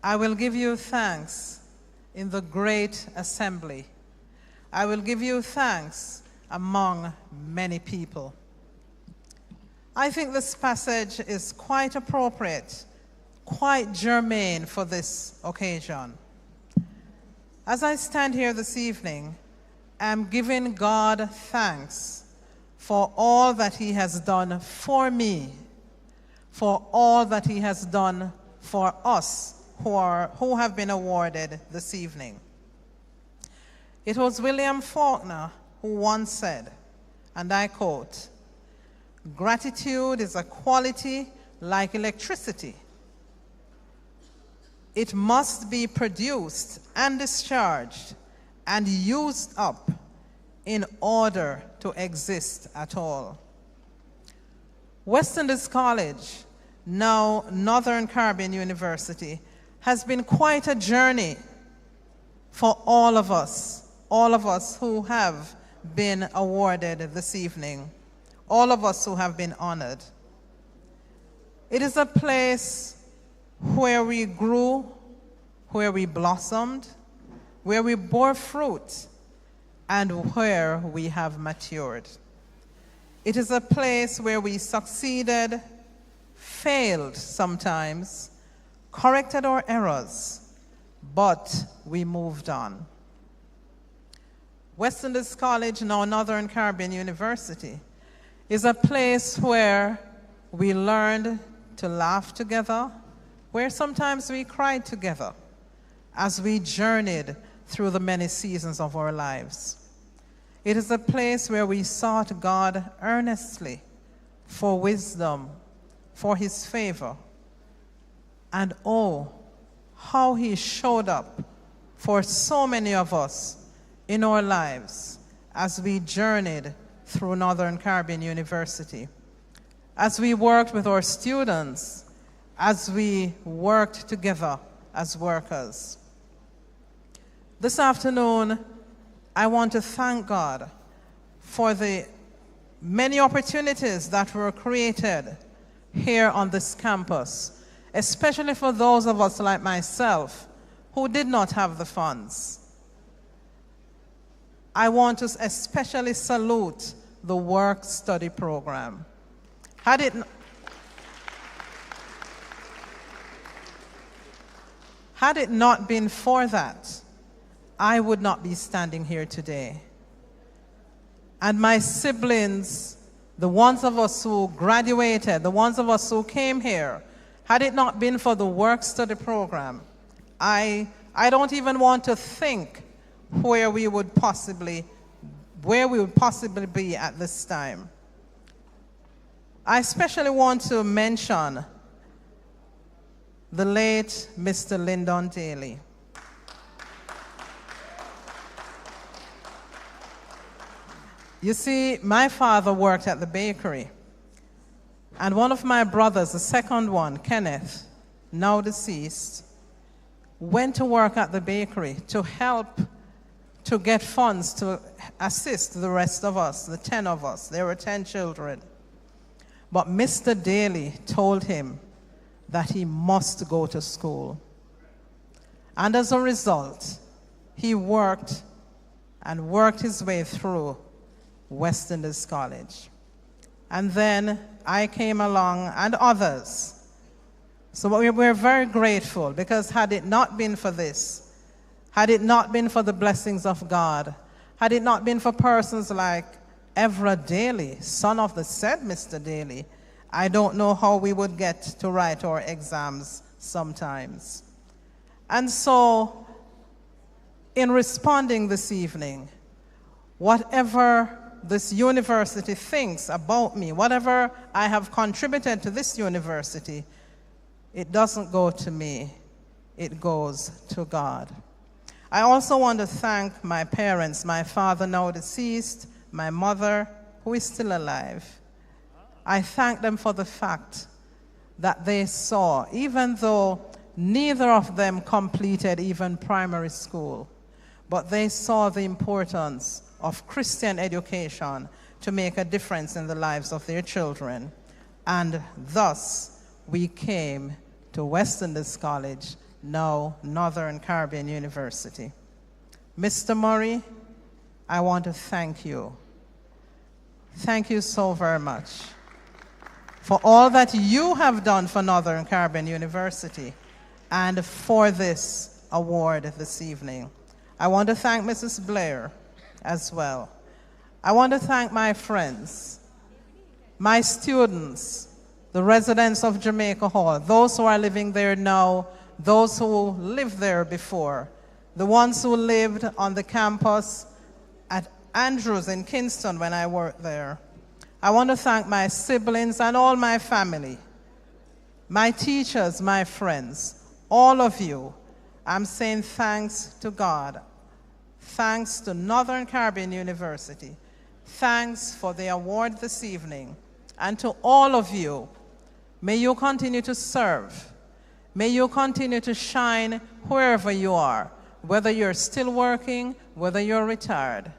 I will give you thanks in the great assembly. I will give you thanks among many people. I think this passage is quite appropriate, quite germane for this occasion. As I stand here this evening, I'm giving God thanks for all that he has done for me, for all that he has done for us who have been awarded this evening. It was William Faulkner who once said, and I quote, "Gratitude is a quality like electricity. It must be produced and discharged and used up in order to exist at all." West Indies College, now Northern Caribbean University, has been quite a journey for all of us who have been awarded this evening, all of us who have been honored. It is a place where we grew, where we blossomed, where we bore fruit, and where we have matured. It is a place where we succeeded, failed sometimes, corrected our errors, but we moved on. West Indies College, now Northern Caribbean University, is a place where we learned to laugh together, where sometimes we cried together as we journeyed through the many seasons of our lives. It is a place where we sought God earnestly for wisdom, for his favor. And oh, how he showed up for so many of us in our lives as we journeyed through Northern Caribbean University, as we worked with our students, as we worked together as workers. This afternoon, I want to thank God for the many opportunities that were created here on this campus, especially for those of us like myself who did not have the funds. I want to especially salute the work-study program. Had it not been for that, I would not be standing here today. And my siblings, the ones of us who graduated, the ones of us who came here, had it not been for the work-study program, I don't even want to think where we would possibly be at this time. I especially want to mention the late Mr. Lyndon Daly. You see, my father worked at the bakery, and one of my brothers, the second one, Kenneth, now deceased, went to work at the bakery to help to get funds to assist the rest of us, the 10 of us. There were 10 children. But Mr. Daly told him that he must go to school. And as a result, he worked and worked his way through West Indies College. And then I came along and others. So we're very grateful, because had it not been for this, had it not been for the blessings of God, had it not been for persons like Evra Daly, son of the said Mr. Daly, I don't know how we would get to write our exams sometimes. And so, in responding this evening, whatever this university thinks about me, whatever I have contributed to this university, it doesn't go to me, it goes to God. I also want to thank my parents, my father now deceased, my mother, who is still alive. I thank them for the fact that they saw, even though neither of them completed even primary school, but they saw the importance of Christian education to make a difference in the lives of their children. And thus, we came to West Indies College, now Northern Caribbean University. Mr. Murray, I want to thank you. Thank you so very much for all that you have done for Northern Caribbean University and for this award this evening. I want to thank Mrs. Blair as well. I want to thank my friends, my students, the residents of Jamaica Hall, those who are living there now, those who lived there before, the ones who lived on the campus at Andrews in Kingston when I worked there. I want to thank my siblings and all my family, my teachers, my friends, all of you. I'm saying thanks to God. Thanks to Northern Caribbean University. Thanks for the award this evening. And to all of you, may you continue to serve. May you continue to shine wherever you are, whether you're still working, whether you're retired.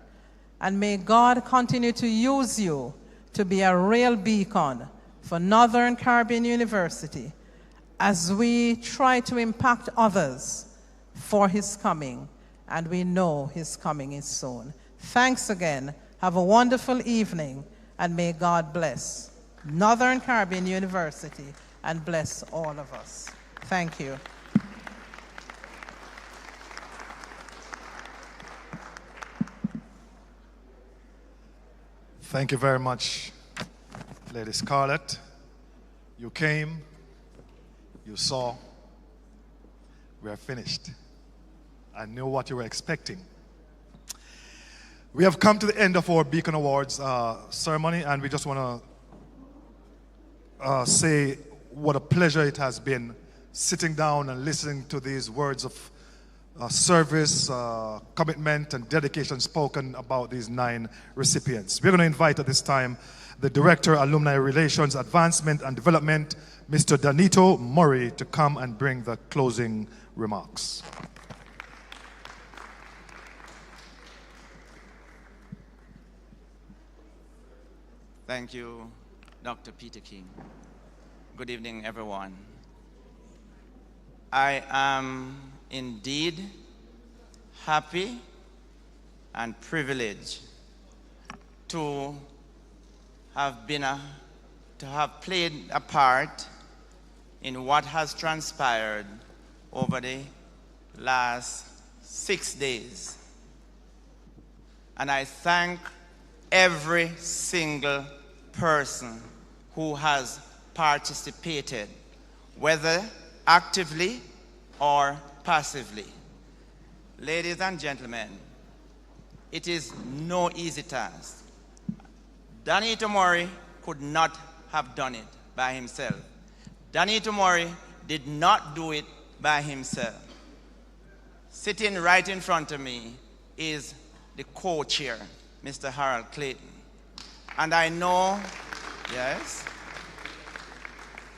And may God continue to use you to be a real beacon for Northern Caribbean University as we try to impact others for his coming. And we know his coming is soon. Thanks again. Have a wonderful evening, and may God bless Northern Caribbean University and bless all of us. Thank you. Thank you very much, Lady Scarlett. You came, you saw, we are finished. I knew what you were expecting. We have come to the end of our Beacon Awards ceremony, and we just want to say what a pleasure it has been sitting down and listening to these words of service, commitment, and dedication spoken about these 9 recipients. We're going to invite at this time the Director, Alumni Relations, Advancement and Development, Mr. Danito Murray, to come and bring the closing remarks. Thank you, Dr. Peterkin. Good evening, everyone. I am indeed happy and privileged to have played a part in what has transpired over the last 6 days. And I thank every single person who has participated, whether actively or passively. Ladies and gentlemen, it is no easy task. Danito Murray could not have done it by himself. Danito Murray did not do it by himself. Sitting right in front of me is the co-chair, Mr. Harold Clayton. And I know, yes,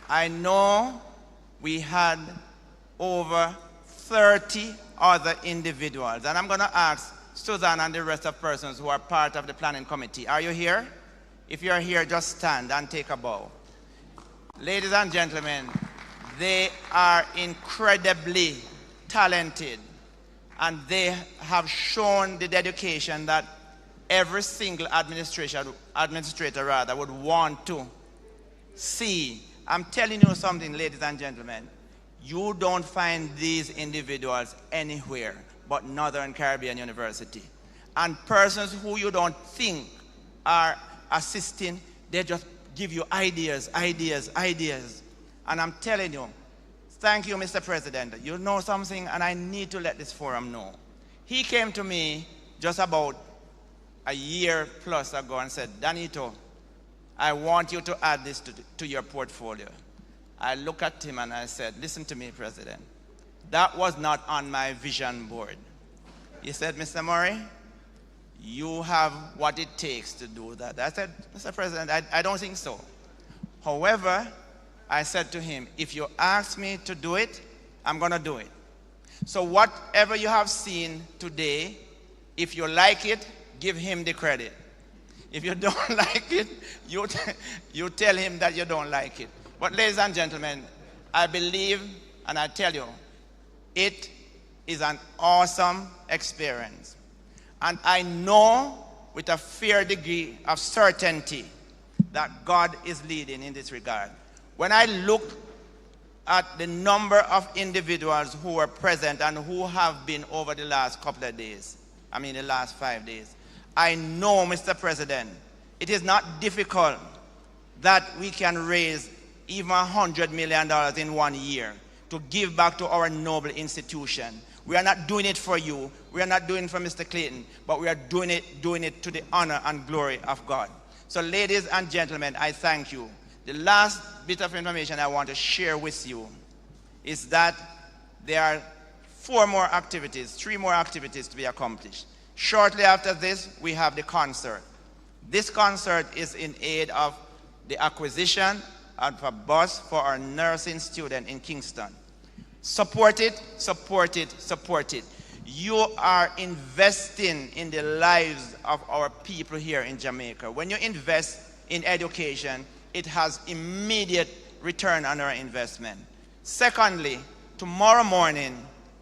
I know we had over 30 other individuals. And I'm going to ask Suzanne and the rest of persons who are part of the planning committee. Are you here? If you're here, just stand and take a bow. Ladies and gentlemen, they are incredibly talented, and they have shown the dedication that every single administrator would want to see. I'm telling you something, ladies and gentlemen. You don't find these individuals anywhere but Northern Caribbean University. And persons who you don't think are assisting, they just give you ideas. And I'm telling you, thank you, Mr. President. You know something, and I need to let this forum know. He came to me just about a year plus ago and said, Danito, I want you to add this to your portfolio. I looked at him and I said, listen to me, President. That was not on my vision board. He said, Mr. Murray, you have what it takes to do that. I said, Mr. President, I don't think so. However, I said to him, if you ask me to do it, I'm going to do it. So whatever you have seen today, if you like it, give him the credit. If you don't like it, you tell him that you don't like it. But ladies and gentlemen, I believe and I tell you, it is an awesome experience. And I know with a fair degree of certainty that God is leading in this regard. When I look at the number of individuals who were present and who have been over the last couple of days, the last 5 days, I know, Mr. President, it is not difficult that we can raise even $100 million in 1 year to give back to our noble institution. We are not doing it for you. We are not doing it for Mr. Clayton, but we are doing it to the honor and glory of God. So ladies and gentlemen, I thank you. The last bit of information I want to share with you is that there are 3 more activities to be accomplished. Shortly after this, we have the concert. This concert is in aid of the acquisition of a bus for our nursing student in Kingston. Support it, support it, support it. You are investing in the lives of our people here in Jamaica. When you invest in education, it has immediate return on our investment. Secondly, tomorrow morning,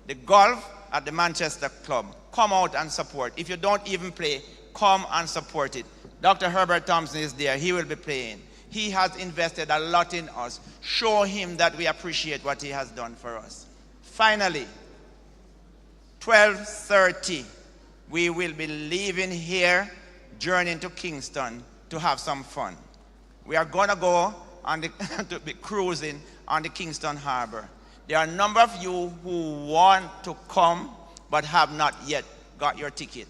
the golf at the Manchester Club. Come out and support. If you don't even play, come and support it. Dr. Herbert Thompson is there. He will be playing. He has invested a lot in us. Show him that we appreciate what he has done for us. Finally, 12:30, we will be leaving here, journeying to Kingston to have some fun. We are going to go to be cruising on the Kingston Harbor. There are a number of you who want to come but have not yet got your ticket.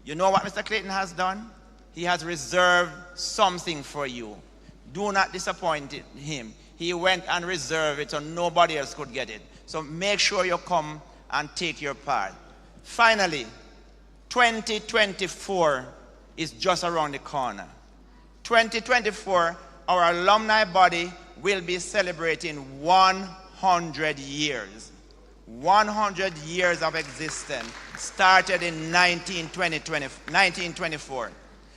You know what Mr. Clayton has done? He has reserved something for you. Do not disappoint him. He went and reserved it so nobody else could get it. So make sure you come and take your part. Finally, 2024 is just around the corner. 2024, our alumni body will be celebrating 100 years. 100 years of existence, started in 1924.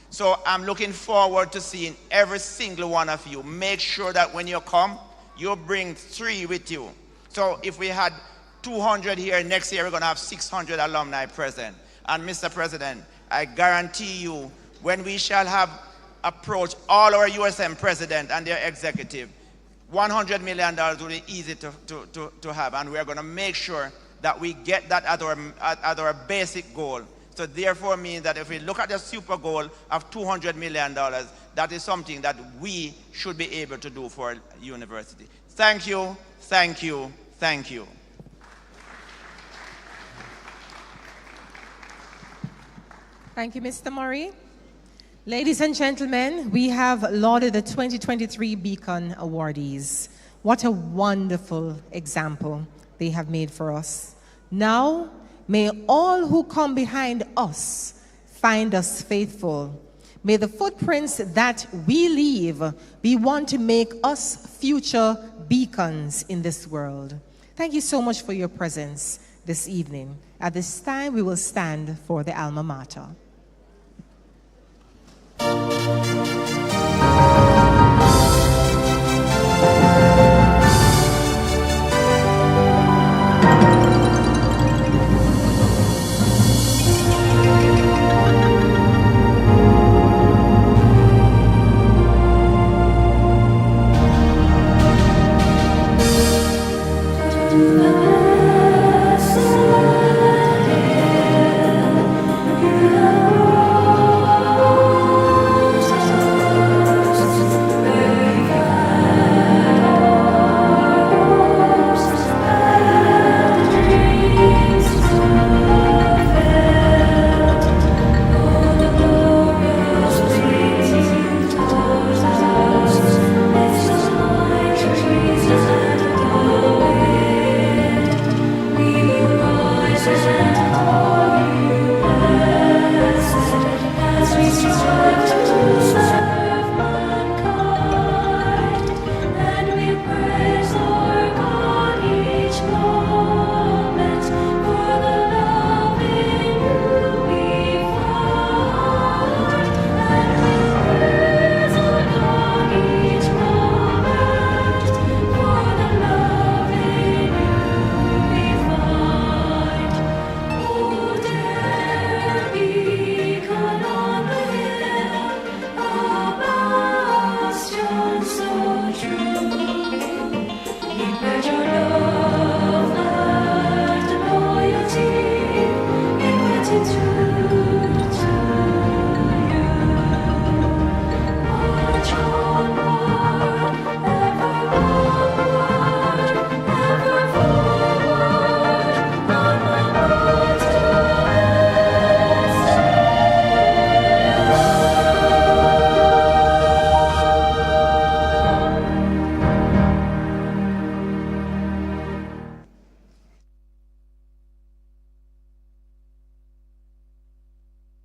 So I'm looking forward to seeing every single one of you. Make sure that when you come, you bring 3 with you. So if we had 200 here, next year we're going to have 600 alumni present. And Mr. President, I guarantee you, when we shall have approached all our USM president and their executive, $100 million will be easy to have, and we're going to make sure that we get that at our basic goal. So therefore means that if we look at the super goal of $200 million, that is something that we should be able to do for university. Thank you, thank you, thank you. Thank you, Mr. Murray. Ladies and gentlemen, we have lauded the 2023 Beacon awardees. What a wonderful example they have made for us. Now, may all who come behind us find us faithful. May the footprints that we leave be one to make us future beacons in this world. Thank you so much for your presence this evening. At this time, we will stand for the alma mater.